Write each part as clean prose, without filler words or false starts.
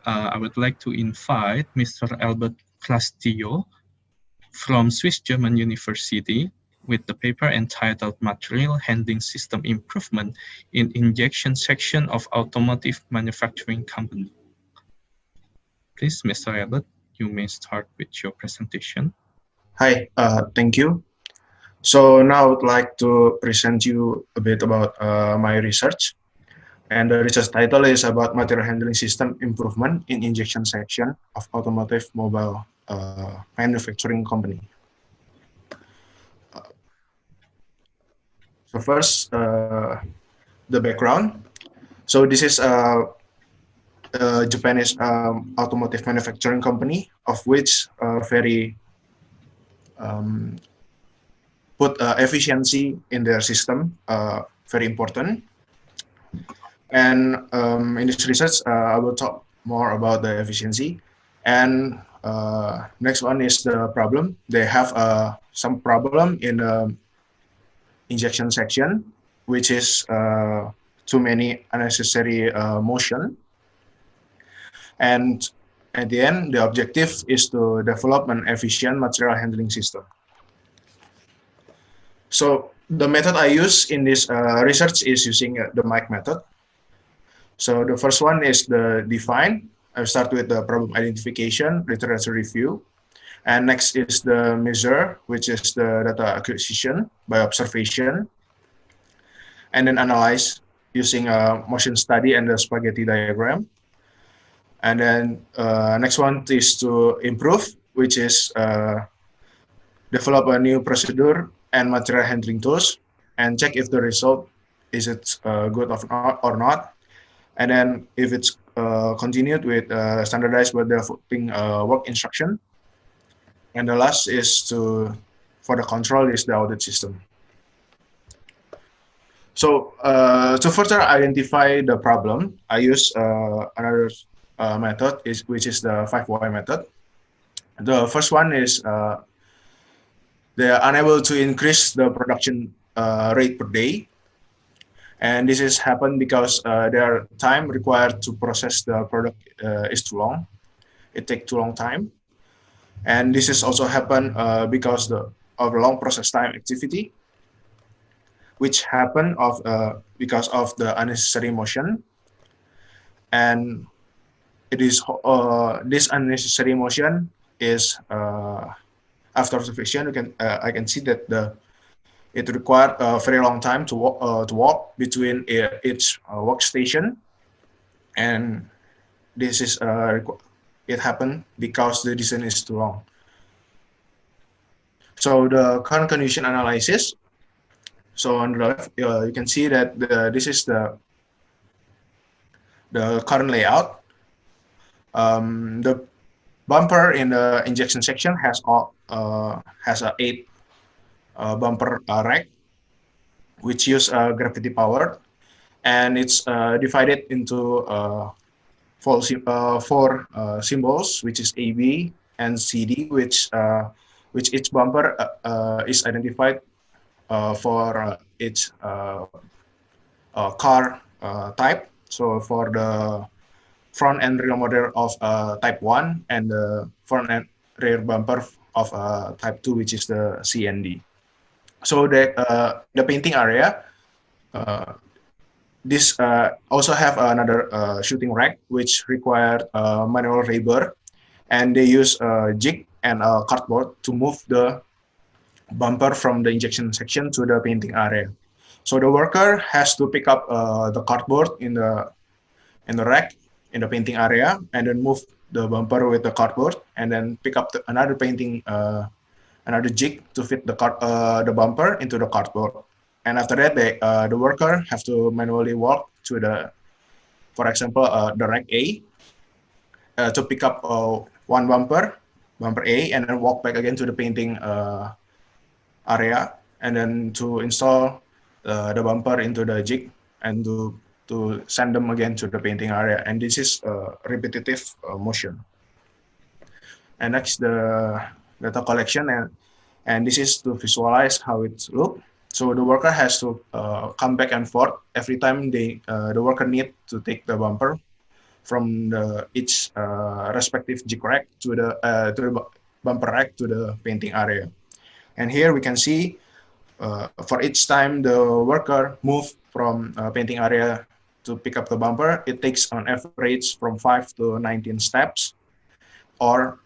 I would like to invite Mr. Elbert from Swiss German University with the paper entitled Material Handling System Improvement in Injection Section of Automotive Manufacturing Company. Please, Mr. Elbert, you may start with your presentation. Hi, thank you. So now I would like to present you a bit about my research. And the research title is about material handling system improvement in injection section of automotive mobile manufacturing company. So first, the background. So this is a Japanese automotive manufacturing company, of which very put efficiency in their system, very important. And in this research, I will talk more about the efficiency. And next one is the problem. They have some problem in the injection section, which is too many unnecessary motion. And at the end, the objective is to develop an efficient material handling system. So the method I use in this research is using the MIC method. So the first one is the define. I start with the problem identification, literature review. And next is the measure, which is the data acquisition by observation. And then analyze using a motion study and the spaghetti diagram. And then next one is to improve, which is develop a new procedure and material handling tools and check if the result is it good or not. And then if it's continued with standardized by developing work instruction. And the last is for the control is the audit system. So to further identify the problem, I use another method which is the 5Y method. The first one is they are unable to increase the production rate per day. And this is happened because their time required to process the product is too long. It takes too long time. And this is also happened because of the long process time activity, which happen because of the unnecessary motion. And it is this unnecessary motion is after observation, I can see that it required a very long time to walk between each workstation, and this is it happened because the distance is too long. So the current condition analysis. So on the left, you can see that this is the current layout. The bumper in the injection section has a 8 bumper rack, which use gravity powered, and it's divided into four symbols, which is AB and CD, which each bumper is identified for each car type. So for the front and rear model of type 1 and the front and rear bumper of type 2, which is the C and D. So the painting area, this also have another shooting rack, which required manual labor, and they use a jig and a cardboard to move the bumper from the injection section to the painting area. So the worker has to pick up the cardboard in the rack in the painting area, and then move the bumper with the cardboard, and then pick up another painting another jig to fit the bumper into the cardboard. And after that, the worker have to manually walk to for example, the rack A to pick up one bumper A, and then walk back again to the painting area, and then to install the bumper into the jig and to send them again to the painting area. And this is repetitive motion. And next, the data collection, and this is to visualize how it looks. So the worker has to come back and forth every time the worker need to take the bumper from each respective jig rack to the bumper rack to the painting area. And here we can see for each time the worker move from painting area to pick up the bumper, it takes on average from 5 to 19 steps or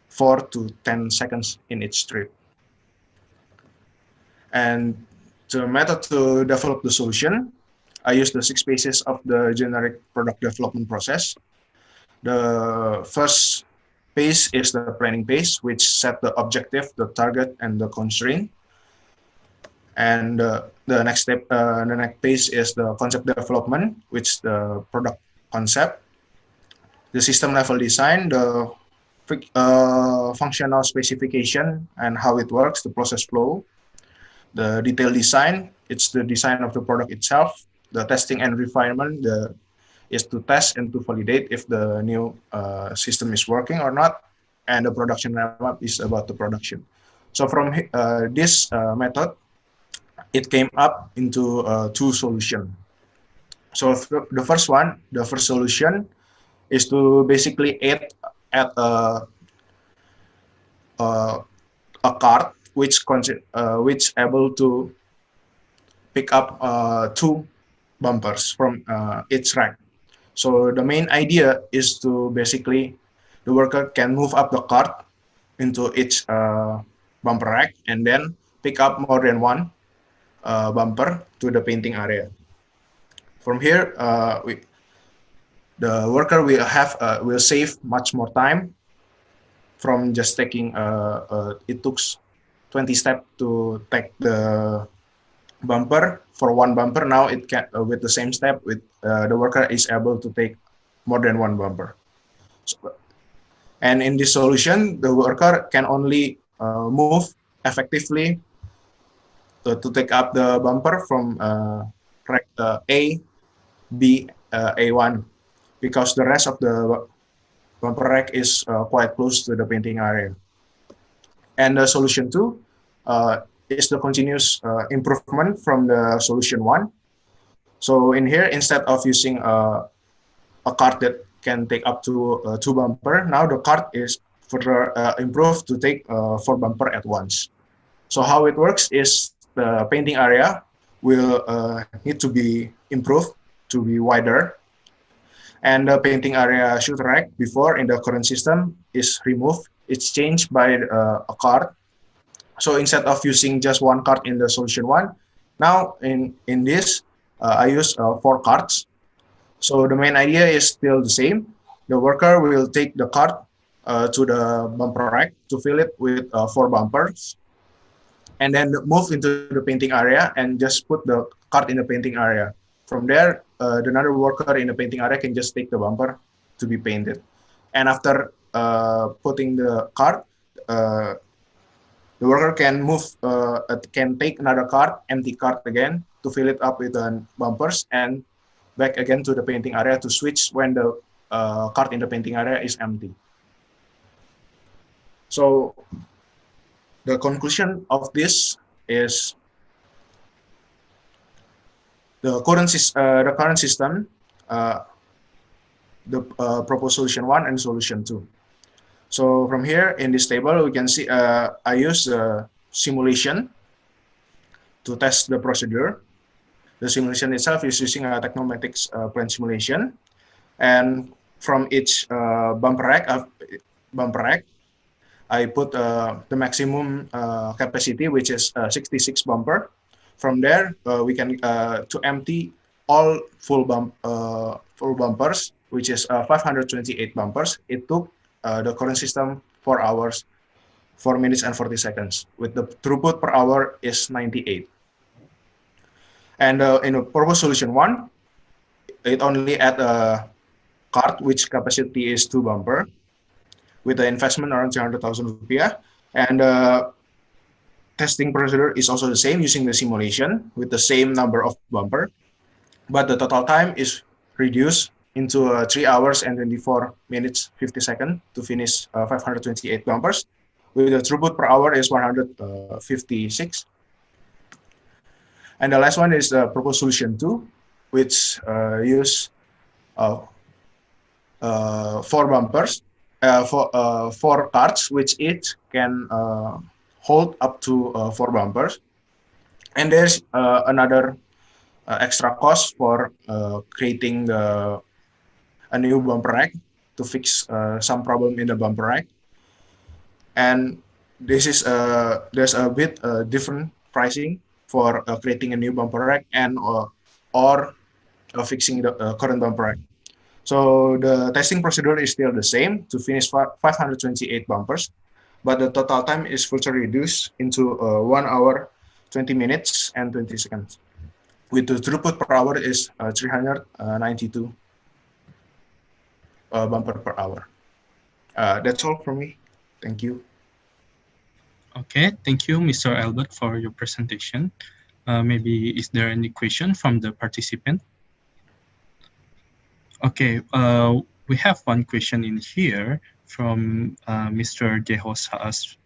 4 to 10 seconds in each trip. And the method to develop the solution, I use the 6 phases of the generic product development process. The first phase is the planning phase, which set the objective, the target, and the constraint. And the next step, the next phase is the concept development, which the product concept, the system level design, the functional specification and how it works, the process flow, the detail design, it's the design of the product itself, the testing and refinement, is to test and to validate if the new system is working or not, and the production roadmap is about the production. So from this method, it came up into 2 solutions. So the first one, the first solution is to basically add a cart which able to pick up 2 bumpers from each rack. So the main idea is to basically the worker can move up the cart into each bumper rack and then pick up more than 1 bumper to the painting area. From here, the worker will save much more time from just taking it took 20 steps to take the bumper for 1 bumper. Now it can with the same step with the worker is able to take more than 1 bumper. So, and in this solution, the worker can only move effectively to take up the bumper from rack A, B, A1, because the rest of the bumper rack is quite close to the painting area. And the solution 2 is the continuous improvement from the solution 1. So in here, instead of using a cart that can take up to 2 bumper, now the cart is further improved to take 4 bumper at once. So how it works is the painting area will need to be improved to be wider, and the painting area should rack before in the current system is removed. It's changed by a cart. So instead of using just 1 cart in the solution 1, now in this I use 4 carts. So the main idea is still the same. The worker will take the cart to the bumper rack to fill it with 4 bumpers, and then move into the painting area and just put the cart in the painting area. From there, another worker in the painting area can just take the bumper to be painted. And after putting the cart, the worker can can take another cart, empty cart again, to fill it up with bumpers and back again to the painting area to switch when the cart in the painting area is empty. So the conclusion of this is the current system, the proposed solution 1 and solution 2. So from here in this table, we can see I use simulation to test the procedure. The simulation itself is using a technometrics plan simulation, and from each bumper rack, I put the maximum capacity, which is 66 bumper. From there, we can to empty all full bumpers, which is 528 bumpers. It took the current system 4 hours, 4 minutes and 40 seconds. With the throughput per hour is 98. And in a proposed solution 1, it only add a cart which capacity is 2 bumper, with the investment around 300,000 rupiah. And testing procedure is also the same, using the simulation with the same number of bumper, but the total time is reduced into 3 hours and 24 minutes 50 seconds to finish 528 bumpers, with the throughput per hour is 156. And the last one is the proposed solution 2, which use four bumpers, four carts, which each can hold up to four bumpers. And there's another extra cost for creating a new bumper rack to fix some problem in the bumper rack. And this is there's a bit different pricing for creating a new bumper rack and or fixing the current bumper rack. So the testing procedure is still the same to finish 528 bumpers, but the total time is further reduced into 1 hour, 20 minutes, and 20 seconds. With the throughput per hour is 392 bumper per hour. That's all from me. Thank you. Okay, thank you, Mr. Elbert, for your presentation. Maybe is there any question from the participant? Okay, we have one question in here from Mr. Jehoshaphat.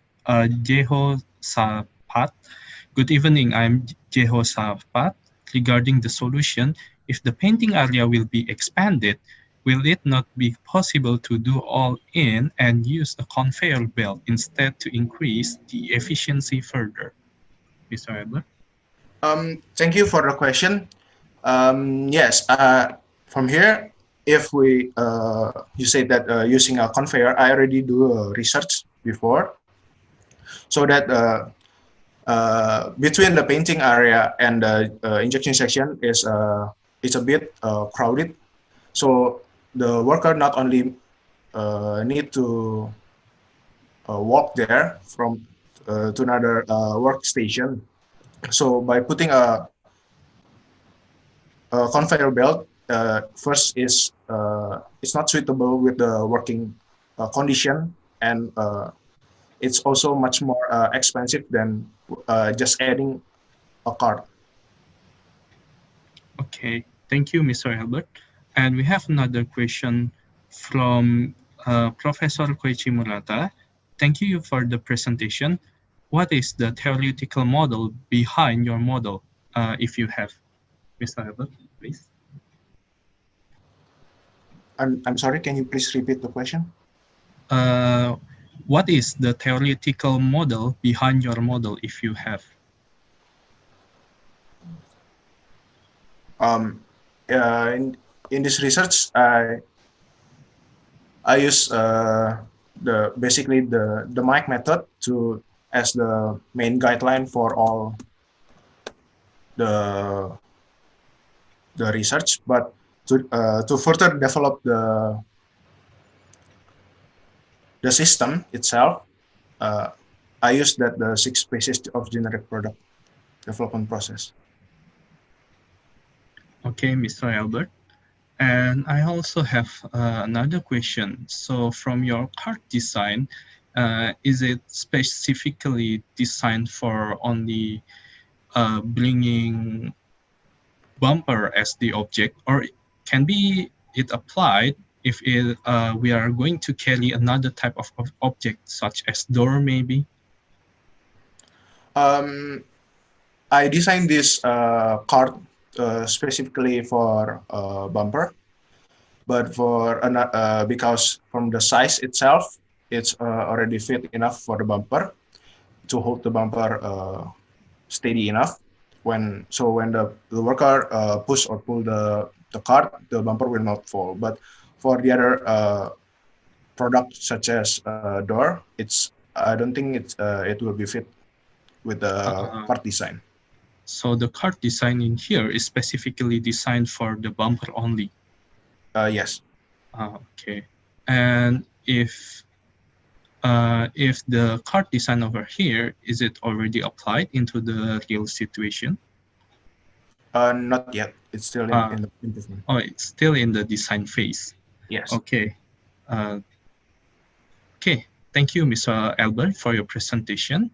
Good evening, I'm Jehoshaphat. Regarding the solution, if the painting area will be expanded, will it not be possible to do all in and use a conveyor belt instead to increase the efficiency further? Mr. Elbert? Thank you for the question. Yes, from here, if we you say that using a conveyor, I already do research before, so that between the painting area and the injection section is it's a bit crowded. So the worker not only need to walk there from to another workstation. So by putting a conveyor belt, first is it's not suitable with the working condition, and it's also much more expensive than just adding a cart. Okay, thank you, Mr. Elbert. And we have another question from Professor Koichi Murata. Thank you for the presentation. What is the theoretical model behind your model, if you have? Mr. Elbert, please. I'm sorry, can you please repeat the question? What is the theoretical model behind your model, if you have? In this research, I use basically the mic method to as the main guideline for all the research, but to further develop the system itself, I use the 6 phases of generic product development process. Okay, Mr. Albert. And I also have another question. So from your cart design, is it specifically designed for only bringing bumper as the object, or can be it applied if we are going to carry another type of object, such as door maybe? I designed this cart specifically for bumper, but for because from the size itself, it's already fit enough for the bumper to hold the bumper steady enough. When the worker push or pull the cart, the bumper will not fall. But for the other products such as door, I don't think it will be fit with the cart design. So the cart design in here is specifically designed for the bumper only? Yes. Okay. And if the cart design over here, is it already applied into the real situation? Not yet. It's still in the improvement. Oh, it's still in the design phase. Yes. Okay. Okay. Thank you, Mr. Elbert, for your presentation.